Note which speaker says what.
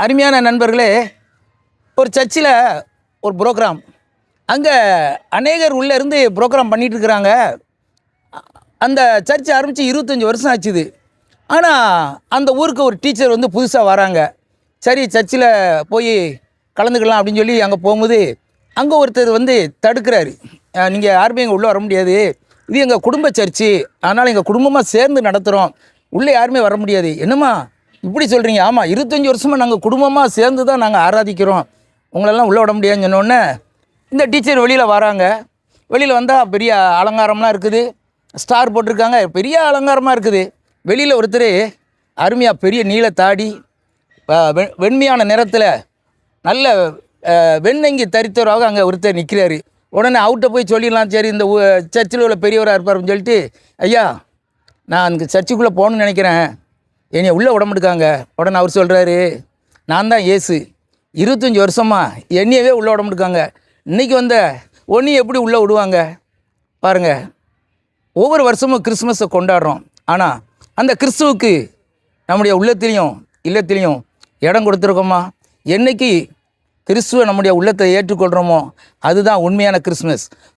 Speaker 1: அருமையான நண்பர்களே, ஒரு சர்ச்சில் ஒரு ப்ரோக்ராம். அங்கே அநேகர் உள்ளே இருந்து ப்ரோக்ராம் பண்ணிகிட்ருக்குறாங்க. அந்த சர்ச் ஆரம்பித்து 25 வருஷம் ஆச்சுது. ஆனால் அந்த ஊருக்கு ஒரு டீச்சர் வந்து புதுசாக வராங்க. சரி, சர்ச்சில் போய் கலந்துக்கலாம் அப்படின்னு சொல்லி அங்கே போகும்போது அங்கே ஒருத்தர் வந்து தடுக்கிறாரு. நீங்கள் யாருமே இங்கே உள்ளே வர முடியாது, இது எங்கள் குடும்ப சர்ச்சு, அதனால் எங்கள் குடும்பமாக சேர்ந்து நடத்துகிறோம், உள்ளே யாருமே வர முடியாது. என்னம்மா இப்படி சொல்கிறீங்க? ஆமாம், 25 வருஷமாக நாங்கள் குடும்பமாக சேர்ந்து தான் நாங்கள் ஆராதிக்கிறோம், உங்களெல்லாம் உள்ளே விட முடியாதுன்னு சொன்னோடனே இந்த டீச்சர் வெளியில் வராங்க. வெளியில் வந்தால் பெரிய அலங்காரம்லாம் இருக்குது, ஸ்டார் போட்டிருக்காங்க, பெரிய அலங்காரமாக இருக்குது. வெளியில் ஒருத்தர் அருமையாக பெரிய நீல தாடி, வெண்மையான நிறத்தில் நல்ல வெண்ணங்கி தரித்தவராக அங்கே ஒருத்தர் நிற்கிறாரு. உடனே அவர்கிட்ட போய் சொல்லிடலாம், சரி இந்த சர்ச்சில் உள்ள பெரியவராக இருப்பார்னு சொல்லிட்டு, ஐயா நான் அந்த சர்ச்சுக்குள்ளே போகணுன்னு நினைக்கிறேன், என்னை உள்ளே விட மாட்டுக்காங்க. உடனே அவர் சொல்கிறாரு, நான் தான் இயேசு, 25 வருஷமாக என்னையவே உள்ளே விட மாட்டுக்காங்க, இன்றைக்கி வந்த ஒன்றையும் எப்படி உள்ளே விடுவாங்க பாருங்கள். ஒவ்வொரு வருஷமும் கிறிஸ்மஸை கொண்டாடுறோம், ஆனால் அந்த கிறிஸ்துவுக்கு நம்முடைய உள்ளத்திலையும் இல்லத்திலையும் இடம் கொடுத்துருக்கோமா? என்றைக்கு கிறிஸ்துவை நம்முடைய உள்ளத்தை ஏற்றுக்கொள்கிறோமோ அதுதான் உண்மையான கிறிஸ்மஸ்.